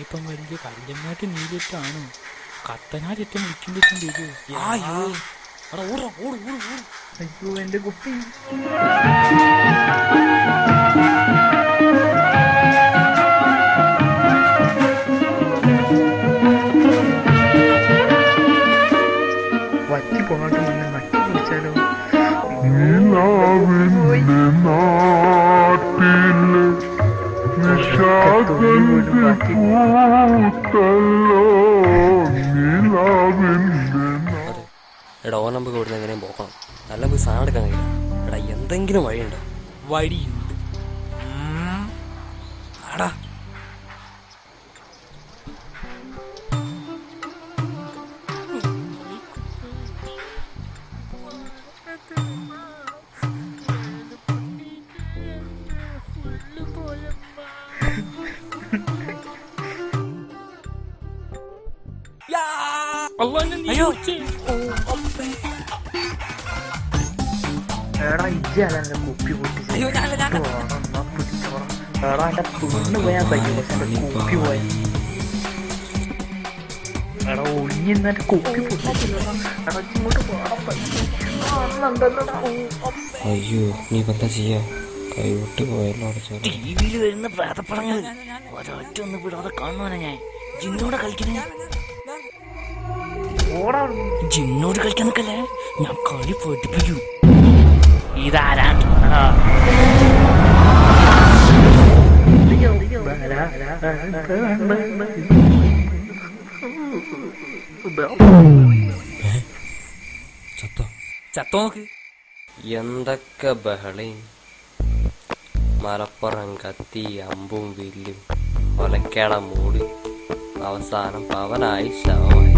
ഇനിയിപ്പം വലിയ കല്യങ്ങാട്ട് നീലിട്ടാണ് കത്തനാറ്റം വിളിക്കേണ്ടിട്ടും വരൂ. അയ്യോ എന്റെ കുട്ടി. വറ്റി പോകട്ടെ മുന്നേ നട്ടി കുടിച്ചാലോ. എടാ ഓൻ നമുക്ക് ഇവിടുന്ന് എങ്ങനെയും പോക്കണം. നല്ല പോയി സാധനം എടുക്കാൻ കഴിയില്ല. എടാ എന്തെങ്കിലും വഴിയുണ്ടോ? വഴിയുണ്ട്. ആടാ എടാ ഇജ്ജാല എന്റെ കുപ്പി പൊട്ടിച്ച് എടാ എന്റെ തുണ്ണ് പോയാൻ പറ്റും. പക്ഷെ എന്റെ കുപ്പി പോയ എടാ ഒളിഞ്ഞെന്നെ കുപ്പി പൊട്ടിച്ചില്ല. എടാ ഇങ്ങോട്ട് പോകാൻ അയ്യോ നീ എന്താ ചെയ്യാ? കൈവിട്ട് പോയല്ലോ. ടിവിയിൽ വരുന്ന പ്രേതപ്പടങ്ങൾ ഒരൊറ്റ ഒന്ന് വിടാതെ കാണുവാനാ ഞാൻ. ജിന്നോട് കളിക്കുന്നേ. ജിന്നോട് കളിക്കാൻ നിൽക്കല്ലേ, ഞാൻ കളി പഠിപ്പിക്കൂ. ഇതാരാണ്? ചത്തോ നോക്ക്. എന്തൊക്കെ ബഹളി. മലപ്പുറം കത്തി അമ്പും വില്ലും ഒലക്കേട മൂടി അവസാനം പവനായി ശവമായി.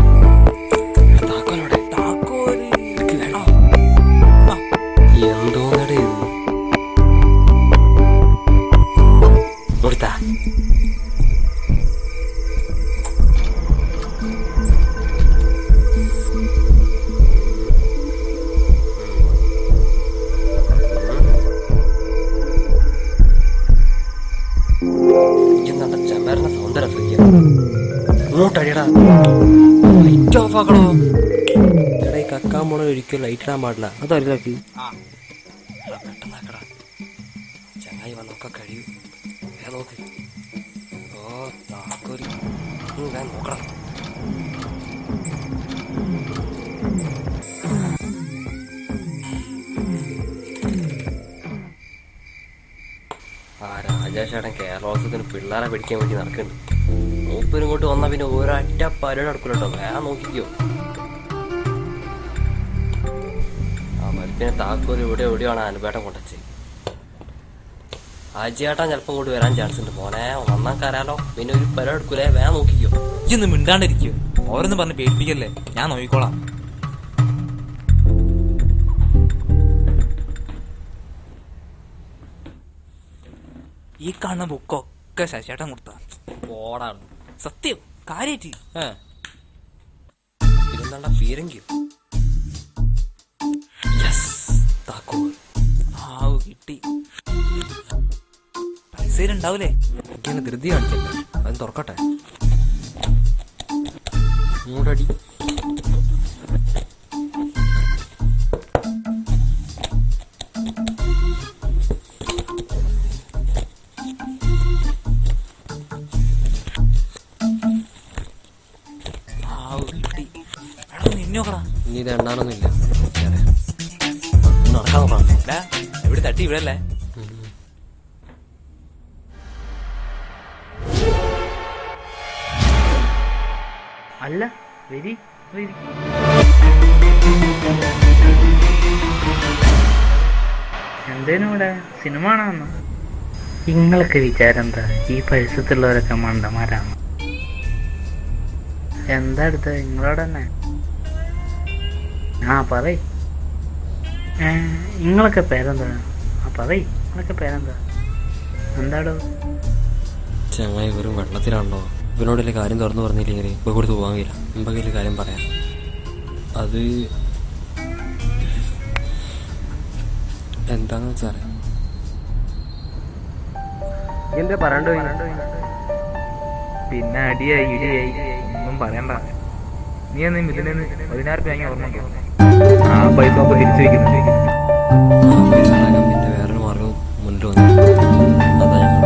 താക്കോലോടെ താക്കോല് എന്തോന്നടേ ഇത് കൊടുത്താ? ചെമ്മേറിന്റെ സൗന്ദര്യ ഇങ്ങോട്ടടിയടാ. Light of ആക്കണോ? എടാ ഈ കക്കാൻ പോണ ഒരിക്കലും ലൈറ്റ് ഇടാൻ പാടില്ല. അതറിയാക്കി പെട്ടെന്നാക്കടാ. ചങ്ങായി വന്നൊക്കെ കഴിയൂ. നോക്ക്. ഓ താക്കോല് ഞാൻ നോക്കണം. ആ രാജേഷേട്ടൻ കേരളോത്സവത്തിന് പിള്ളേരെ പിടിക്കാൻ വേണ്ടി നടക്കുന്നുണ്ട്. മൂപ്പരും ഇങ്ങോട്ട് വന്നാ പിന്നെ ഒരൊറ്റ പരിപാടി നടക്കൂല കേട്ടോ. വേഗം നോക്കിക്കോ. ആ മരുപ്പിനെ താക്കോല് ഇവിടെ എവിടെയാണ് അനുപേട്ടൻ കൊണ്ടച്ച്. ആജിയേട്ടൻ ചിലപ്പോൾ ഇങ്ങോട്ട് വരാൻ ചാൻസ് ഉണ്ട്. മോനെ വന്നാക്കാരാലോ. പിന്നെ ഒരു പരിപാടി എടുക്കൂലേ. വേഗം നോക്കിക്കോ. ഇതൊന്നും മിണ്ടാണ്ടിരിക്കോ. ഓരോന്ന് പറഞ്ഞ് പേടിപ്പിക്കല്ലേ, ഞാൻ നോക്കിക്കോളാം. ഈ കാണുന്ന ബുക്കൊക്കെ ശശിയേട്ടൻ കൊടുത്ത ഓടാണ് സത്യം. കാര്യായിട്ട് ഇരുന്നണ്ട പീരങ്കിയോ? താക്കോൽ കിട്ടി. പൈസയിലുണ്ടാവൂലേ? എനിക്കങ്ങനെ ധൃതി കാണിക്കല്ലേ. അത് തുറക്കട്ടെ. മൂടടി. ഇനി ഇത് എണ്ണാനൊന്നുമില്ല. നടക്കാൻ നോക്കണം. എവിടെ തട്ടി ഇവിടല്ലേ? അല്ല വരി എന്തേനും ഇവിടെ സിനിമ കാണാമെന്നോ? നിങ്ങളൊക്കെ വിചാരം എന്താ? ഈ പരിസരത്തുള്ളവരൊക്കെ മണ്ടന്മാരാണ്. എന്താ അടുത്ത നിങ്ങളോട് തന്നെ? ആ പറയ്. നിങ്ങളൊക്കെ പേരെന്താ? ആ പറയ്, നിങ്ങളൊക്കെ പേരെന്താ? എന്താടോ ചങ്ങായി വെറും വെള്ളത്തിലാണല്ലോ. ഇവനോടല്ലേ കാര്യം തുറന്നു പറഞ്ഞില്ലെങ്കിൽ ഇപ്പൊ കൊടുത്ത് പോകാൻ കഴിയില്ല. മുമ്പൊക്കെ കാര്യം പറയാം. അത് എന്താന്ന് വെച്ചാല് എന്താ പറയണ്ടോ? പിന്നെ അടിയായി ഇടിയായി ഒന്നും പറയണ്ട. നീ എന്ന് മിഥുനെന്ന് 10,000 രൂപ വാങ്ങി ഓർമ്മ. ആ പൈസ അപ്പൊ തിരിച്ചു വെക്കുന്നു. പിന്നെ വേറൊരു മാർഗം മുന്നിൽ വന്നു. അതാ ഞങ്ങൾ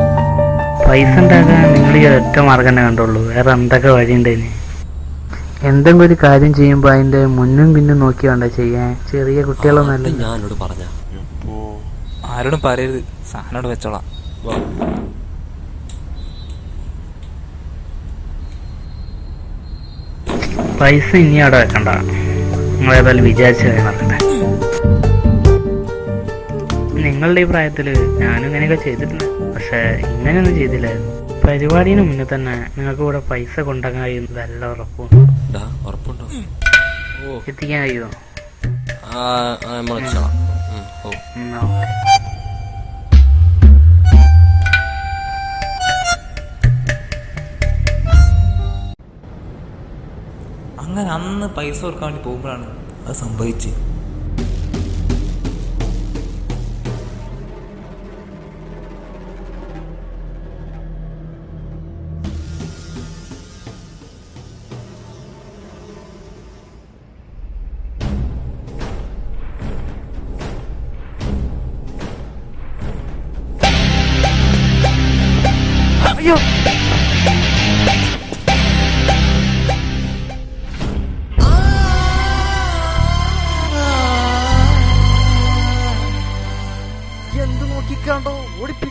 പൈസ ഉണ്ടാക്കാൻ നിങ്ങൾ ഈ ഒറ്റ മാർഗം തന്നെ കണ്ടുള്ളൂ. വേറെ എന്തൊക്കെ വഴിയുണ്ടേന്? എന്തെങ്കിലും ഒരു കാര്യം ചെയ്യുമ്പോ അതിന്റെ മുന്നും പിന്നും നോക്കി വേണ്ട ചെയ്യാൻ. ചെറിയ കുട്ടികളൊന്നല്ല. ഞാനോട് പറഞ്ഞ ആരോടും പറയരുത്, സാധനോട് വെച്ചോളാം. പൈസ ഇനി അവിടെ വെക്കണ്ട. നിങ്ങളേതായാലും വിചാരിച്ച കാര്യം നടക്കട്ടെ. നിങ്ങളുടെ ഈ പ്രായത്തില് ഞാനും ഇങ്ങനെയൊക്കെ ചെയ്തിട്ടുണ്ട്. പക്ഷെ ഇങ്ങനെയൊന്നും ചെയ്തില്ലായിരുന്നു. പരിപാടിന് മുന്നേ തന്നെ നിങ്ങൾക്ക് ഇവിടെ പൈസ കൊണ്ടുപോകാൻ കഴിയുന്നതല്ല ഉറപ്പുണ്ട്. ഉറപ്പുണ്ടോ? എത്തിക്കാൻ കഴിയുമോ? അങ്ങനെ അന്ന് പൈസ കൊടുക്കാൻ വേണ്ടി പോകുമ്പോഴാണ് അത് സംഭവിച്ചത്. അയ്യോ, എന്ത് നോക്കിക്കാണ്ടോ ഓടിപ്പിടി.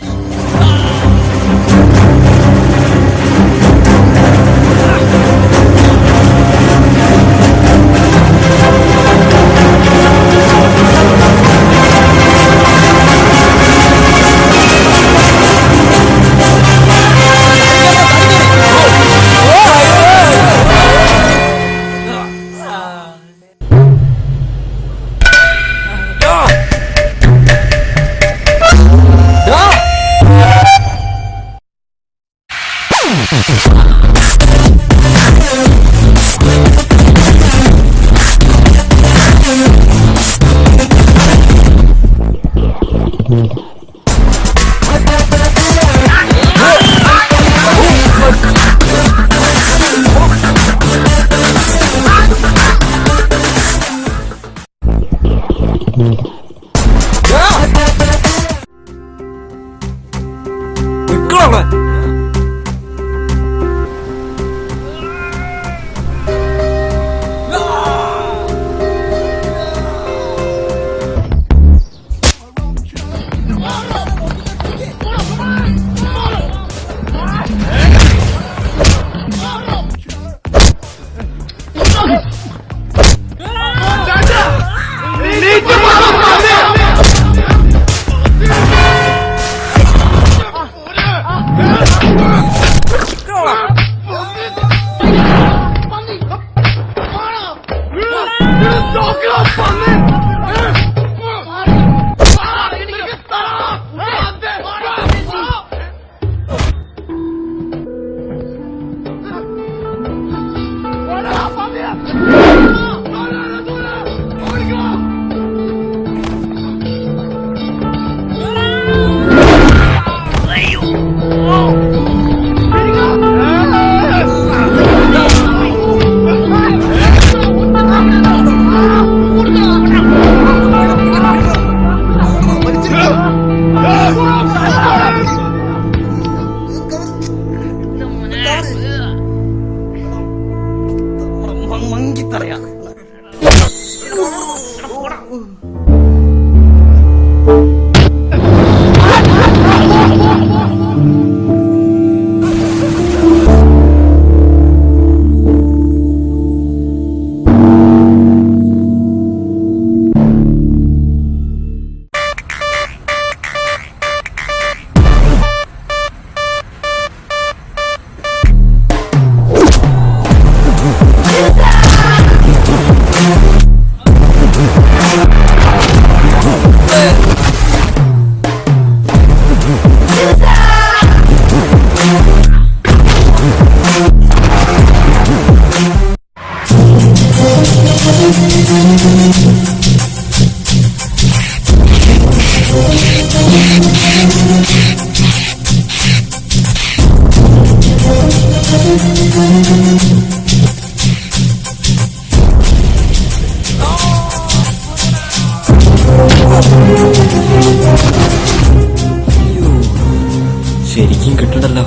ശരിക്കും കിട്ടണ്ടല്ലോ.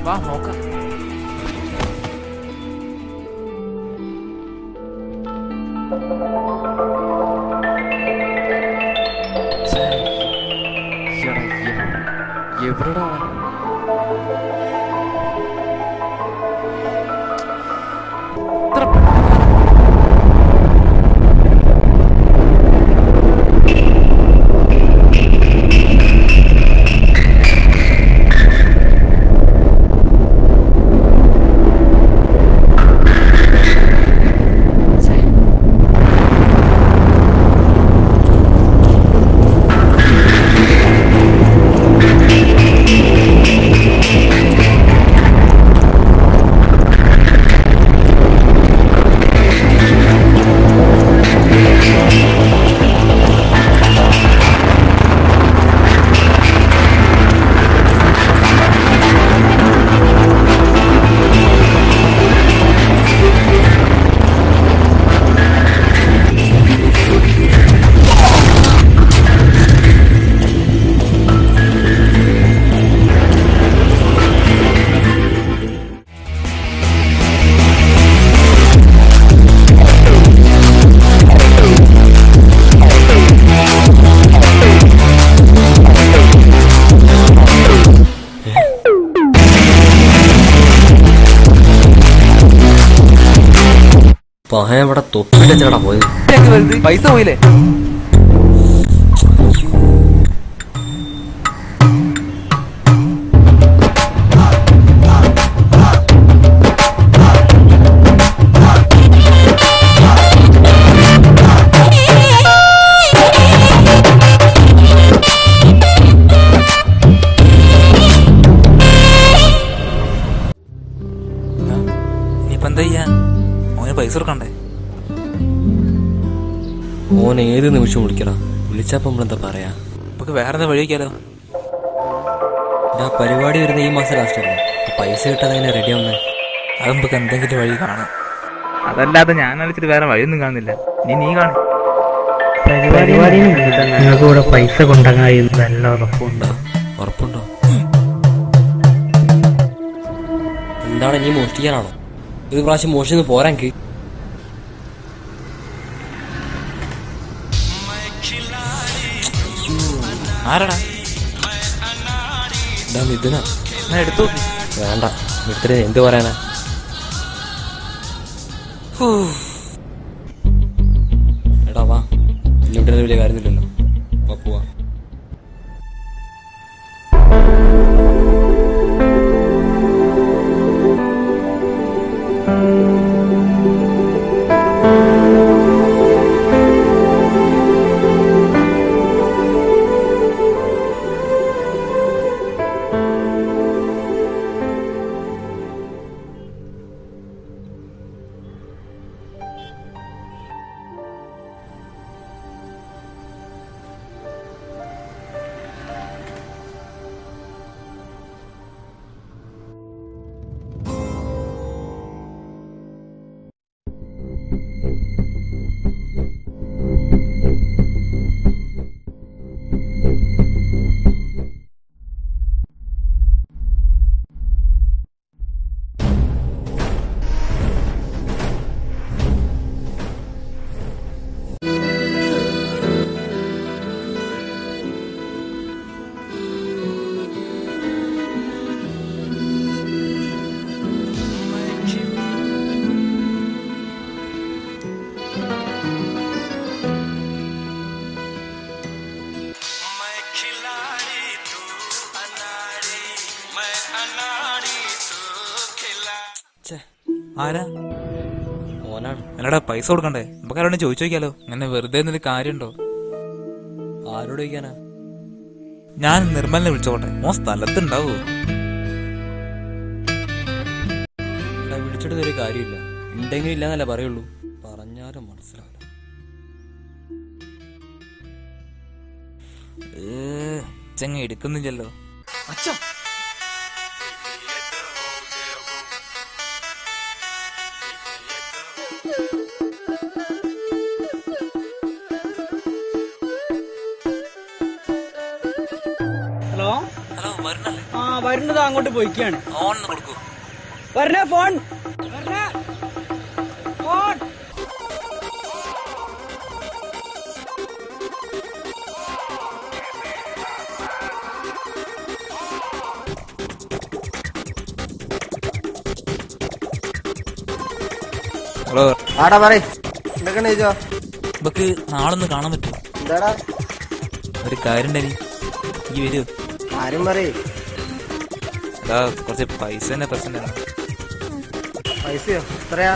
വാ നോക്കാം. എവിടെടാ? പഹയ ഇവിടെ തൊപ്പിന്റെ ചേട്ടാ പോയത്. പൈസ പോയില്ലേ? ഇനിയിപ്പോ എന്താ ചെയ്യാ? ഓന് പൈസ കൊടുക്കണ്ടേ? ഓൻ ഏത് നിമിഷം വിളിക്കടാ. വിളിച്ചപ്പോ നമ്മളെന്താ പറയാ? നമുക്ക് വേറെ എന്താ വഴി വയ്ക്കാലോ? ഞാൻ പരിപാടി വരുന്ന ഈ മാസം ലാസ്റ്റ് അല്ലേ? പൈസ കിട്ടാതെ എങ്ങനെ റെഡി ആവുന്നേ? അത് നമുക്ക് എന്തെങ്കിലും വഴി കാണാം. അതല്ലാതെ ഞാൻ അടിച്ചിട്ട് വേറെ വഴിയൊന്നും കാണുന്നില്ല. നീ കാണും. നിങ്ങൾക്ക് ഇവിടെ പൈസ കൊണ്ടുപോകാൻ കഴിയുന്നത് നല്ല ഉറപ്പുണ്ടോ? ഉറപ്പുണ്ടോ? എന്താണ് നീ മോഷ്ടിക്കാനാണോ? ഇത് പ്രാവശ്യം മോഷിന്ന് പോരാങ്കി ആരടാ? മിഥുന. ഞാൻ എടുത്തു. വേണ്ട, മിത്ര എന്ത് പറയാനാ? എടാ വാ, ഇങ്ങോട്ട് വലിയ കാര്യമില്ലല്ലോ. വാ പോവാ. ആരാ? മോനാണ്. എന്നടാ പൈസ കൊടുക്കണ്ടേ? നമുക്ക് ആരോടും ചോദിച്ചു നോക്കിയാലോ? അങ്ങനെ വെറുതെ എന്നൊരു കാര്യമുണ്ടോ? ആരോട് ചോദിക്കാനാ? ഞാൻ നിർമ്മലിനെ വിളിച്ചോട്ടെ, മോൻ സ്ഥലത്തുണ്ടാവോ? വിളിച്ചിട്ട് ഒരു കാര്യമില്ല, ഉണ്ടെങ്കിലും ഇല്ലാന്നല്ല പറയുള്ളൂ. പറഞ്ഞാലും മനസ്സിലാവില്ല. ചെങ്ങ എടുക്കുന്നില്ലല്ലോ. ഹലോ ഹലോ, വരണല്ലേ? ആ വരുന്നത് അങ്ങോട്ട് പോയിക്കാണ്. ഫോൺ കൊടുക്കൂ. വരണേ ഫോൺ വരണേ ഫോൺ. ഹലോ, ആടാ പറയ്, എന്തൊക്കെയാണ് ചോദിച്ചോ? നമുക്ക് നാളൊന്ന് കാണാൻ പറ്റുമോ? എന്താടാ ഒരു കാര്യം ഉണ്ടനി, ഈ വരൂ. ആരും പറയ്. അതാ കുറച്ച് പൈസ തന്നെ പ്രശ്നം. പൈസയോ? എത്രയാ?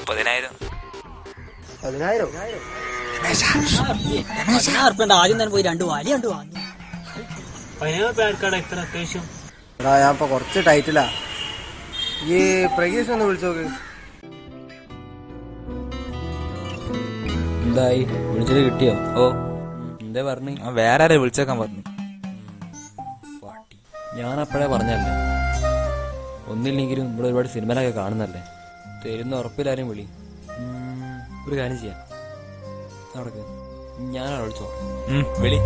10,000. 10,000? ആദ്യം തന്നെ പോയി 2 വാലി കണ്ടു വാങ്ങി. 10,000 ഇത്ര അത്യാവശ്യം. എടാ ഞാൻ ഇപ്പൊ കുറച്ച് ടൈറ്റിലാ. ഈ പ്രകീഷ് ഒന്ന് വിളിച്ചു നോക്ക്. എന്തായി? വിളിച്ചത് കിട്ടിയോ? ഓ, എന്താ പറഞ്ഞു? വേറെ ആരെ വിളിച്ചേക്കാൻ പറഞ്ഞു. ഞാൻ അപ്പോഴേ പറഞ്ഞല്ലേ, ഒന്നില്ലെങ്കിലും ഇവിടെ ഒരുപാട് സിനിമയിലൊക്കെ കാണുന്നല്ലേ. തരുന്ന ഉറപ്പില്ലാരും വിളി. ഒരു കാര്യം ചെയ്യാം, നടക്ക്, ഞാനാണ് വിളിച്ചോ. വിളി.